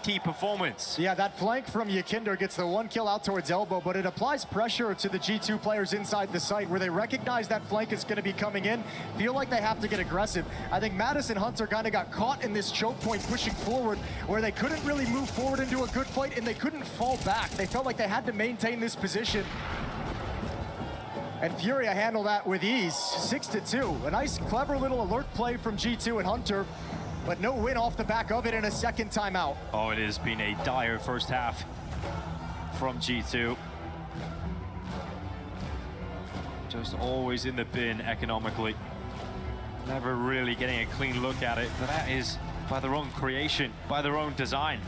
risky performance. Yeah, that flank from Yakinder gets the one kill out towards elbow, but it applies pressure to the G2 players inside the site where they recognize that flank is going to be coming in, feel like they have to get aggressive. I think Mattis and Hunter kind of got caught in this choke point pushing forward where they couldn't really move forward into a good fight and they couldn't fall back. They felt like they had to maintain this position. And FURIA handled that with ease, 6-2. A nice, clever little alert play from G2 and Hunter, but no win off the back of it in a second timeout. Oh, it has been a dire first half from G2. Just always in the bin economically. Never really getting a clean look at it, but that is by their own creation, by their own design.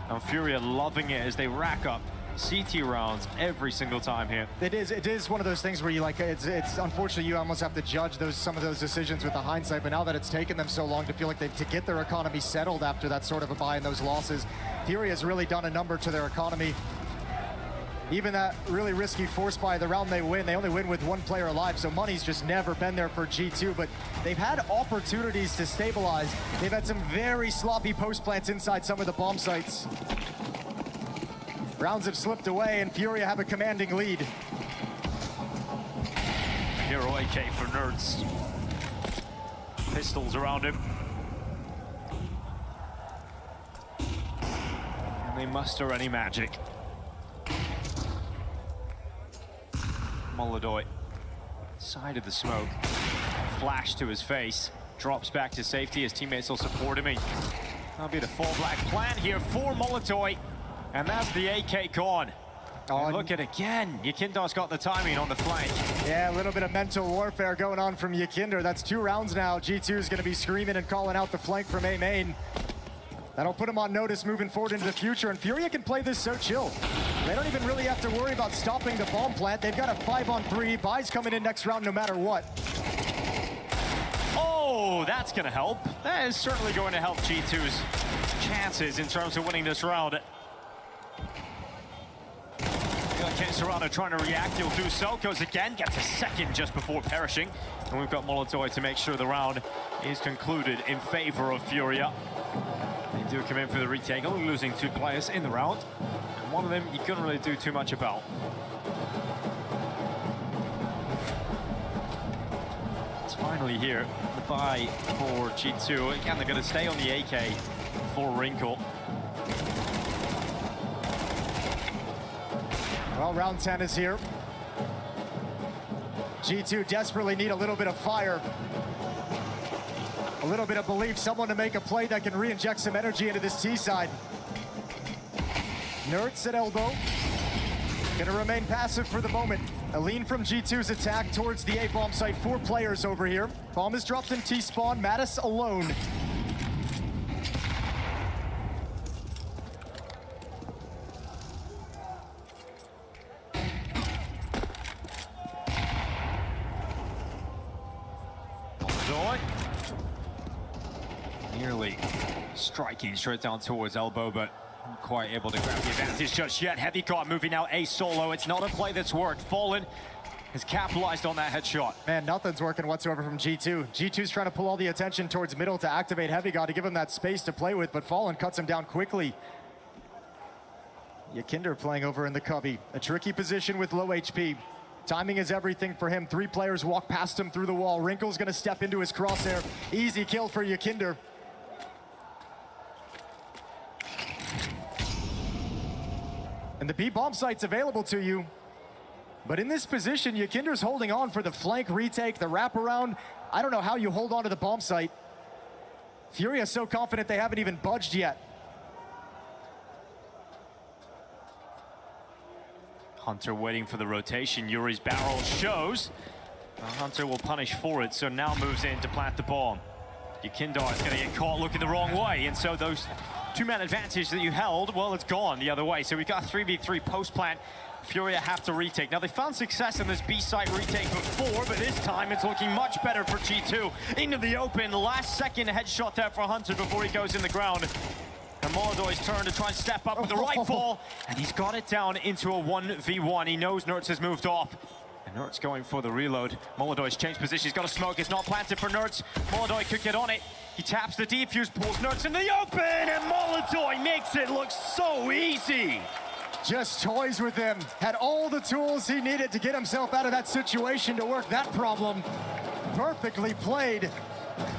And FURIA loving it as they rack up CT rounds every single time here. It is one of those things where you like, it's unfortunately you almost have to judge some of those decisions with the hindsight, but now that it's taken them so long to feel like to get their economy settled after that sort of a buy in those losses, FURIA has really done a number to their economy. Even that really risky force buy, the round they only win with one player alive, so money's just never been there for G2, but they've had opportunities to stabilize. They've had some very sloppy post plants inside some of the bomb sites. Rounds have slipped away, and FURIA have a commanding lead. Hero AK for Nerds. Pistols around him. Can they muster any magic? Molodoy, side of the smoke. Flash to his face. Drops back to safety. His teammates will support him. That'll be the full black plan here for Molodoy. And that's the AK gone. Oh, and look at it again. Yakinder's got the timing on the flank. Yeah, a little bit of mental warfare going on from Yakinder. That's 2 rounds now. G2 is going to be screaming and calling out the flank from A main. That'll put him on notice moving forward into the future, and FURIA can play this so chill. They don't even really have to worry about stopping the bomb plant. They've got a 5-on-3. Buys coming in next round no matter what. Oh, that's going to help. That is certainly going to help G2's chances in terms of winning this round. Serrano trying to react, he'll do so, goes again, gets a second just before perishing. And we've got Molodoy to make sure the round is concluded in favor of FURIA. They do come in for the retake, only losing 2 players in the round. And one of them you couldn't really do too much about. It's finally here, the buy for G2. Again, they're going to stay on the AK for Wrinkle. Well, round 10 is here. G2 desperately need a little bit of fire. A little bit of belief, someone to make a play that can re-inject some energy into this T side. Nerds at elbow. Gonna remain passive for the moment. A lean from G2's attack towards the A bomb site. 4 players over here. Bomb is dropped in T spawn. Mattis alone. Nearly striking straight down towards elbow, but not quite able to grab the advantage just yet. Heavy caught moving out A solo. It's not a play that's worked. Fallen has capitalized on that headshot. Man, nothing's working whatsoever from G2. G2's trying to pull all the attention towards middle to activate Heavy God to give him that space to play with, but Fallen cuts him down quickly. Yakinder playing over in the cubby. A tricky position with low HP. Timing is everything for him. 3 players walk past him through the wall. Wrinkle's gonna step into his crosshair. Easy kill for Yakinder. And the B bomb site's available to you. But in this position, Yakinder's holding on for the flank retake, the wraparound. I don't know how you hold on to the bomb site. FURIA's so confident they haven't even budged yet. Hunter waiting for the rotation. Yuri's barrel shows. Hunter will punish for it, so now moves in to plant the bomb. Yakinder is going to get caught looking the wrong way, and so those 2-man advantage that you held, well, it's gone the other way. So we've got 3v3 post-plant. FURIA have to retake. Now, they found success in this B-site retake before, but this time it's looking much better for G2. Into the open, last second headshot there for Hunter before he goes in the ground. And Molodoy's turn to try and step up with the rifle, and he's got it down into a 1v1. He knows Nerds has moved off. And Nerds going for the reload. Molodoy's changed position. He's got a smoke. It's not planted for Nerds. Molodoy could get on it. He taps the defuse, pulls Nerds in the open, and Molodoi makes it look so easy. Just toys with him. Had all the tools he needed to get himself out of that situation to work that problem. Perfectly played.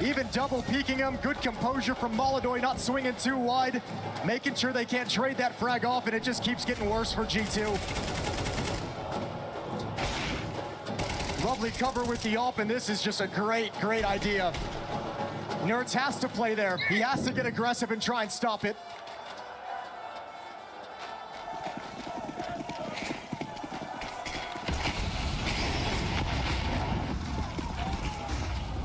Even double peeking him. Good composure from Molodoi, not swinging too wide. Making sure they can't trade that frag off, and it just keeps getting worse for G2. Lovely cover with the AWP, and this is just a great idea. Nerds has to play there. He has to get aggressive and try and stop it.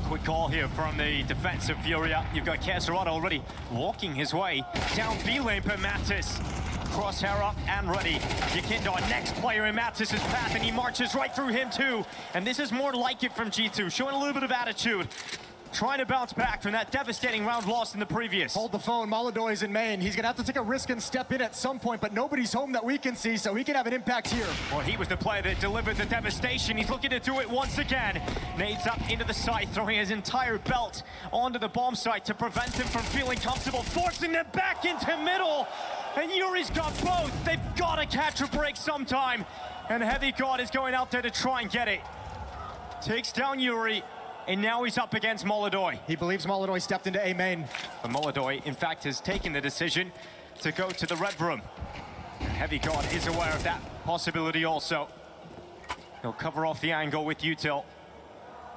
Quick call here from the defense of FURIA. You've got Kesarado already walking his way down B lane, but Mattis crosshair up and ready. Yakindo, next player in Mattis' path, and he marches right through him too. And this is more like it from G2, showing a little bit of attitude. Trying to bounce back from that devastating round lost in the previous. Hold the phone, Molodoi in main. He's gonna have to take a risk and step in at some point, but nobody's home that we can see, so he can have an impact here. Well, he was the player that delivered the devastation. He's looking to do it once again. Nades up into the site, throwing his entire belt onto the bomb site to prevent him from feeling comfortable, forcing them back into middle. And Yuri's got both. They've got to catch a break sometime. And Heavy God is going out there to try and get it. Takes down Yuri. And now he's up against Molodoi. He believes Molodoi stepped into A main. But Molodoi, in fact, has taken the decision to go to the red room. Heavy God is aware of that possibility also. He'll cover off the angle with Util.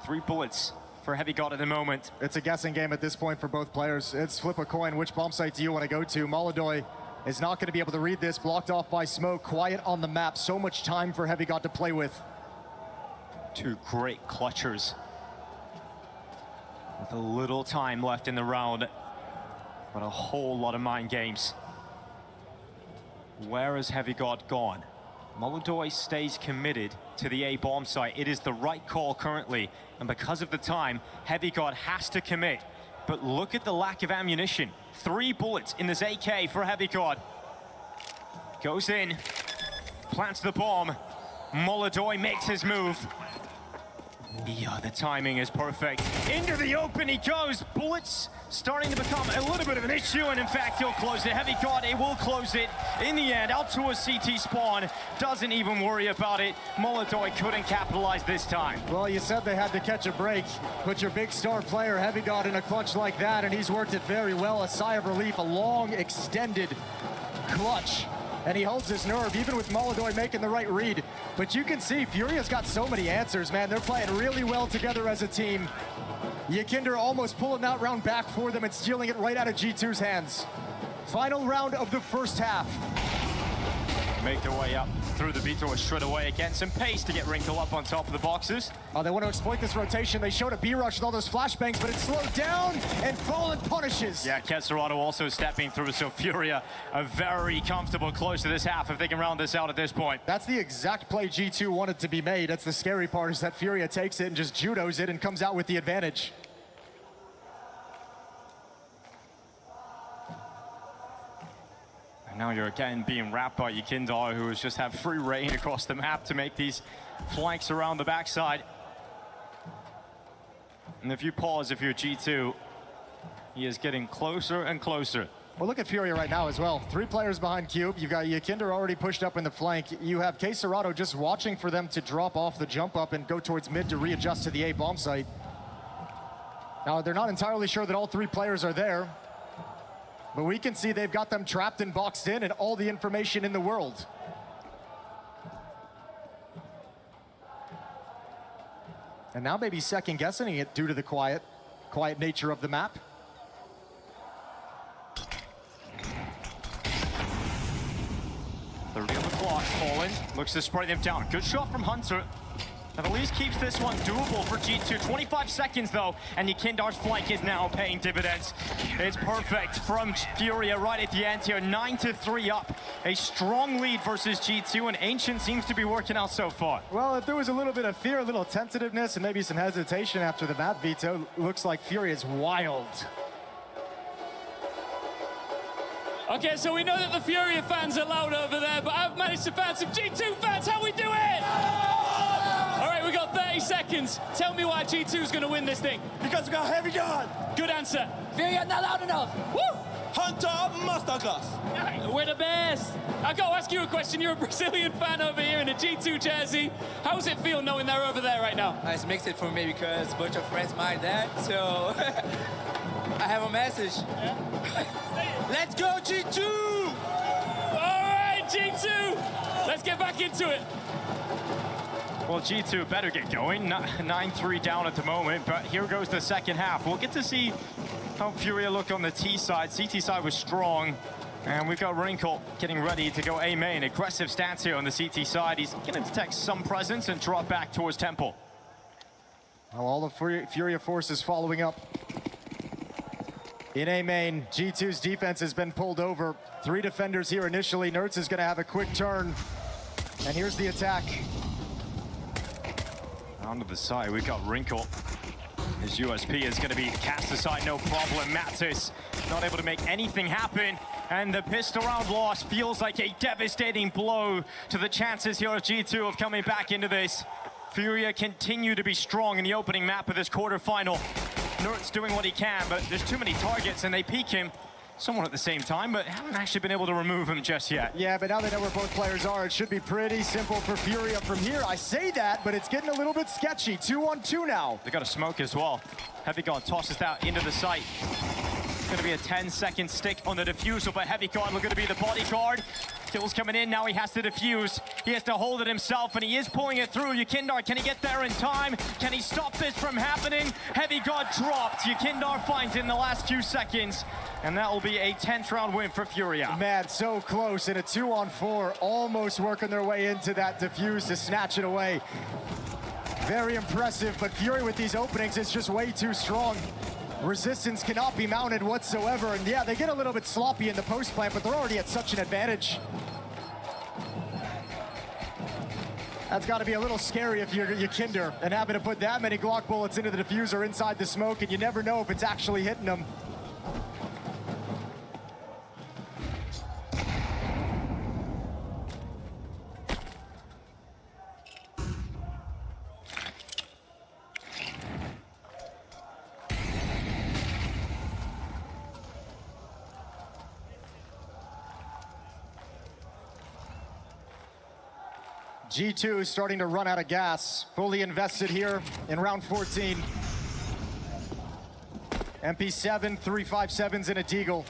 3 bullets for Heavy God at the moment. It's a guessing game at this point for both players. It's flip a coin. Which bomb site do you want to go to? Molodoi is not going to be able to read this. Blocked off by smoke. Quiet on the map. So much time for Heavy God to play with. 2 great clutchers. With a little time left in the round, but a whole lot of mind games. Where has Heavy God gone? Molodoi stays committed to the A bomb site. It is the right call currently, and because of the time, Heavy God has to commit. But look at the lack of ammunition. 3 bullets in this AK for Heavy God. Goes in, plants the bomb. Molodoi makes his move. Yeah, the timing is perfect. Into the open he goes. Bullets starting to become a little bit of an issue, and in fact, he'll close it. Heavy God, it will close it in the end. Out to a CT spawn. Doesn't even worry about it. Molodoi couldn't capitalize this time. Well, you said they had to catch a break. Put your big star player, Heavy God, in a clutch like that, and he's worked it very well. A sigh of relief, a long, extended clutch. And he holds his nerve, even with Molodoi making the right read. But you can see, FURIA's got so many answers, man. They're playing really well together as a team. Yakinder almost pulling that round back for them and stealing it right out of G2's hands. Final round of the first half. Make their way up through the Vito straight away again. Some pace to get Wrinkle up on top of the boxes. Oh, they want to exploit this rotation. They showed a B-rush with all those flashbangs, but it's slowed down, and Fallen punishes. Yeah, Kesarado also stepping through, so FURIA are very comfortable close to this half if they can round this out at this point. That's the exact play G2 wanted to be made. That's the scary part, is that FURIA takes it and just judos it and comes out with the advantage. Now you're again being wrapped by Yakindo, who has just had free reign across the map to make these flanks around the backside. And if you pause, if you're G2, he is getting closer and closer. Well, look at FURIA right now as well. 3 players behind Cube. You've got Yakinder already pushed up in the flank. You have Kesarado just watching for them to drop off the jump up and go towards mid to readjust to the A bomb site. Now, they're not entirely sure that all 3 players are there. But we can see they've got them trapped and boxed in and all the information in the world. And now maybe second guessing it due to the quiet nature of the map. The real clock falling, looks to spray them down. Good shot from Hunter. That at least keeps this one doable for G2. 25 seconds though, and Yakindar's flank is now paying dividends. It's perfect from FURIA right at the end here. 9-3 up. A strong lead versus G2, and Ancient seems to be working out so far. Well, if there was a little bit of fear, a little tentativeness, and maybe some hesitation after the map veto, looks like FURIA is wild. Okay, so we know that the FURIA fans are loud over there, but I've managed to find some G2 fans. How we do it? All right, we got 30 seconds. Tell me why G2's gonna win this thing. Because we got heavy gun. Good answer. FURIA not loud enough. Woo! Hunter masterclass. We're the best. I gotta ask you a question. You're a Brazilian fan over here in a G2 jersey. How does it feel knowing they're over there right now? It's mixed for me because a bunch of friends mine that, so I have a message. Yeah? Let's go G2! All right, G2. Let's get back into it. Well, G2 better get going. 9-3 down at the moment, but here goes the second half. We'll get to see how FURIA look on the T side. CT side was strong, and we've got Wrinkle getting ready to go A main. Aggressive stance here on the CT side. He's going to detect some presence and drop back towards Temple. Well, all the FURIA forces following up. In A main, G2's defense has been pulled over. 3 defenders here initially. Nerds is going to have a quick turn. And here's the attack. Onto the side, we've got Wrinkle. His USP is going to be cast aside, no problem. Mattis not able to make anything happen. And the pistol round loss feels like a devastating blow to the chances here of G2 of coming back into this. FURIA continue to be strong in the opening map of this quarterfinal. Nert's doing what he can, but there's too many targets and they peek him somewhat at the same time, but haven't actually been able to remove him just yet. Yeah, but now they know where both players are. It should be pretty simple for FURIA from here. I say that, but it's getting a little bit sketchy. 2-on-2 now. They got a smoke as well. Heavy Guard tosses that into the site. It's going to be a 10-second stick on the defusal, but Heavy Guard looking to be the bodyguard. Kills coming in, now he has to defuse. He has to hold it himself, and he is pulling it through. Yukindar, can he get there in time? Can he stop this from happening? Heavy Guard dropped. Yukindar finds it in the last few seconds, and that will be a 10th round win for FURIA. Man, so close in a 2-on-4, almost working their way into that defuse to snatch it away. Very impressive, but FURIA with these openings is just way too strong. Resistance cannot be mounted whatsoever, and yeah, they get a little bit sloppy in the post plant, but they're already at such an advantage. That's got to be a little scary if you're Yukindar and having to put that many Glock bullets into the diffuser inside the smoke, and you never know if it's actually hitting them. G2 is starting to run out of gas. Fully invested here in round 14. MP7, 357s, and a Deagle.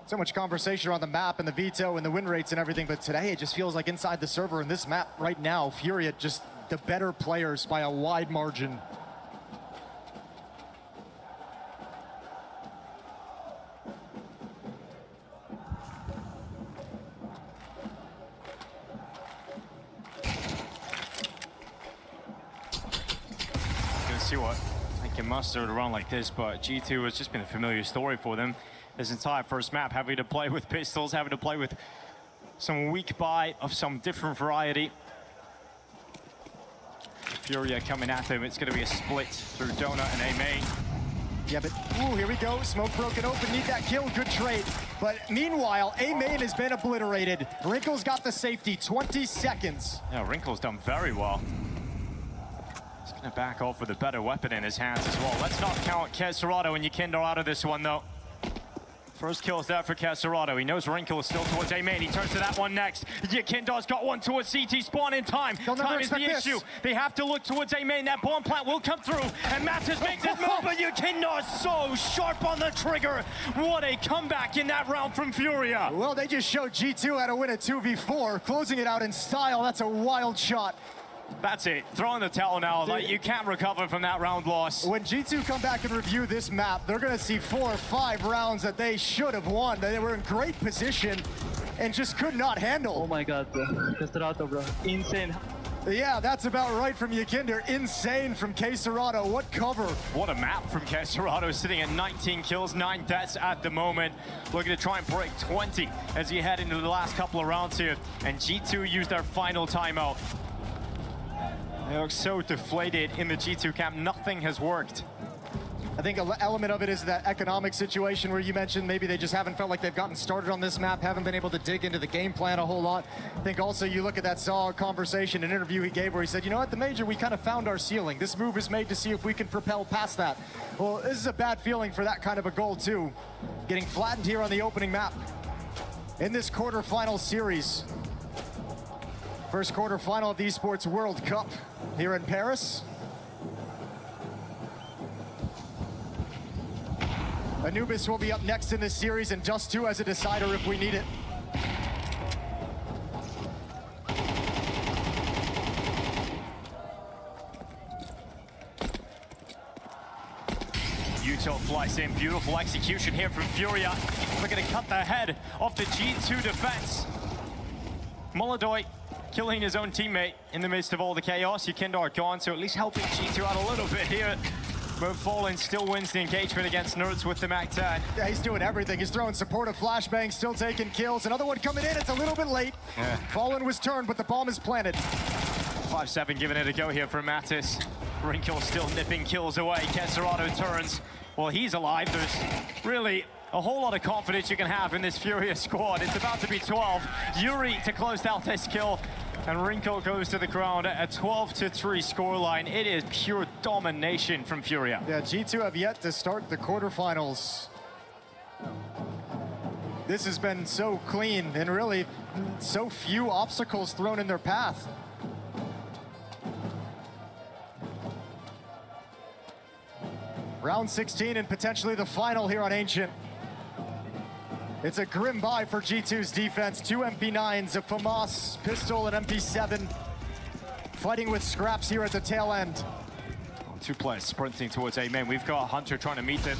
So much conversation around the map and the veto and the win rates and everything, but today it just feels like inside the server in this map right now, FURIA just the better players by a wide margin. See what I can muster at a run like this, but G2 has just been a familiar story for them. This entire first map, having to play with pistols, having to play with some weak buy of some different variety. FURIA coming at them. It's going to be a split through Donut and A main. Yeah, but ooh, here we go. Smoke broken open. Need that kill. Good trade. But meanwhile, A main has been obliterated. Wrinkle's got the safety. 20 seconds. Yeah, Wrinkle's done very well. He's going to back off with a better weapon in his hands as well. Let's not count Kesserado and Yukindar out of this one, though. First kill is there for Kesserado. He knows Wrinkle is still towards A main. He turns to that one next. Yukindar's got one towards CT spawn in time. Time is the issue. They have to look towards A main. That bomb plant will come through. And Mattis makes his move, but Yukindar's so sharp on the trigger. What a comeback in that round from FURIA. Well, they just showed G2 how to win a 2v4. Closing it out in style. That's a wild shot. That's it. Throwing the towel now. Like, you can't recover from that round loss. When G2 come back and review this map, they're going to see 4 or 5 rounds that they should have won. They were in great position and just could not handle. Oh my god, bro. Kesserado, bro. Insane. Yeah, that's about right from Yukindar. Insane from Kesserado. What cover. What a map from Kesserado, sitting at 19 kills, 9 deaths at the moment. Looking to try and break 20 as he head into the last couple of rounds here. And G2 used their final timeout. They look so deflated in the G2 camp. Nothing has worked. I think an element of it is that economic situation where you mentioned maybe they just haven't felt like they've gotten started on this map, haven't been able to dig into the game plan a whole lot. I think also you look at that conversation, an interview he gave where he said, you know, at the major, we kind of found our ceiling. This move is made to see if we can propel past that. Well, this is a bad feeling for that kind of a goal too. Getting flattened here on the opening map in this quarterfinal series. First quarterfinal of the Esports World Cup here in Paris. Anubis will be up next in this series, and Dust 2 as a decider if we need it. Utah flies in, beautiful execution here from FURIA. Looking to cut the head off the G2 defense. Molodoy killing his own teammate in the midst of all the chaos. Yukindar gone, so at least helping G2 out a little bit here. But Fallen still wins the engagement against Nerds with the MAC-10. Yeah, he's doing everything. He's throwing supportive flashbangs, still taking kills. Another one coming in, it's a little bit late. Yeah. Fallen was turned, but the bomb is planted. 5-7 giving it a go here from Mattis. Wrinkle still nipping kills away. Kesserado turns. Well, he's alive. There's really a whole lot of confidence you can have in this FURIA squad. It's about to be 12. Yuri to close out this kill. And Wrinkle goes to the ground at a 12-3 scoreline. It is pure domination from FURIA. Yeah, G2 have yet to start the quarterfinals. This has been so clean and really so few obstacles thrown in their path. Round 16 and potentially the final here on Ancient. It's a grim buy for G2's defense. 2 MP9s, a FAMAS pistol, and MP7. Fighting with scraps here at the tail end. Two players sprinting towards A main. We've got Hunter trying to meet them,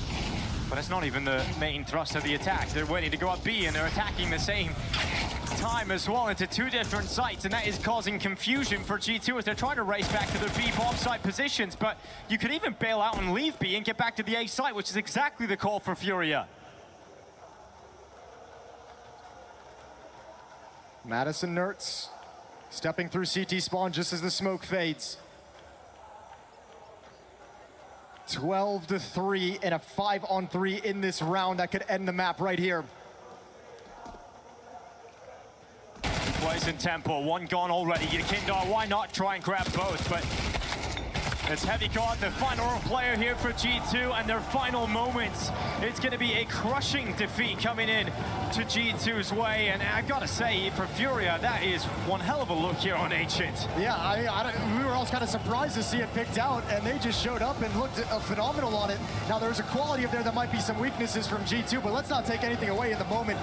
but it's not even the main thrust of the attack. They're waiting to go up B, and they're attacking the same time as well into two different sites, and that is causing confusion for G2 as they're trying to race back to their B bomb site positions. But you could even bail out and leave B and get back to the A site, which is exactly the call for FURIA. Madison Nertz stepping through CT spawn just as the smoke fades. 12-3 and a 5-on-3 in this round that could end the map right here. Plays in tempo, one gone already. Yukindar, why not try and grab both? But it's Heavy God, the final player here for G2, and their final moments. It's going to be a crushing defeat coming in to G2's way, and I gotta say, for FURIA, that is one hell of a look here on Ancient. Yeah, we were all kind of surprised to see it picked out, and they just showed up and looked phenomenal on it. Now, there's a quality of there that might be some weaknesses from G2, but let's not take anything away in the moment.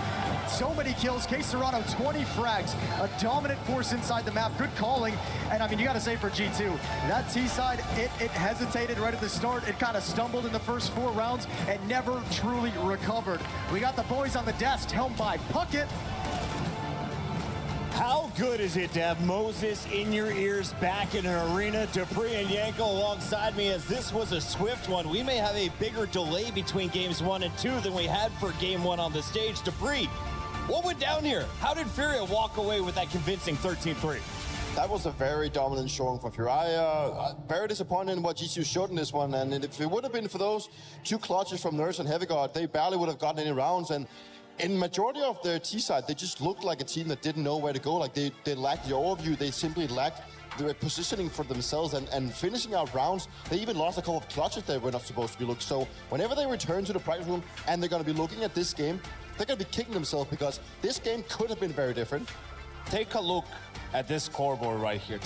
So many kills, K Serrano 20 frags, a dominant force inside the map, good calling, and I mean, you gotta say for G2, that T side, it hesitated right at the start, it kind of stumbled in the first 4 rounds and never truly recovered. We got the boys on the desk, helmed by Puckett. How good is it to have Moses in your ears back in an arena? Dupree and Yanko alongside me, as this was a swift one. We may have a bigger delay between games 1 and 2 than we had for game 1 on the stage. Dupree, what went down here? How did FURIA walk away with that convincing 13-3? That was a very dominant showing for FURIA. Very disappointed in what G2 showed in this one. And if it would have been for those 2 clutches from Nurse and Heavy God, they barely would have gotten any rounds. And in majority of their T side, they just looked like a team that didn't know where to go. Like they lacked the overview. They simply lacked the positioning for themselves and finishing out rounds. They even lost a couple of clutches that were not supposed to be looked. So whenever they return to the practice room and they're going to be looking at this game, they're going to be kicking themselves because this game could have been very different. Take a look at this scoreboard right here.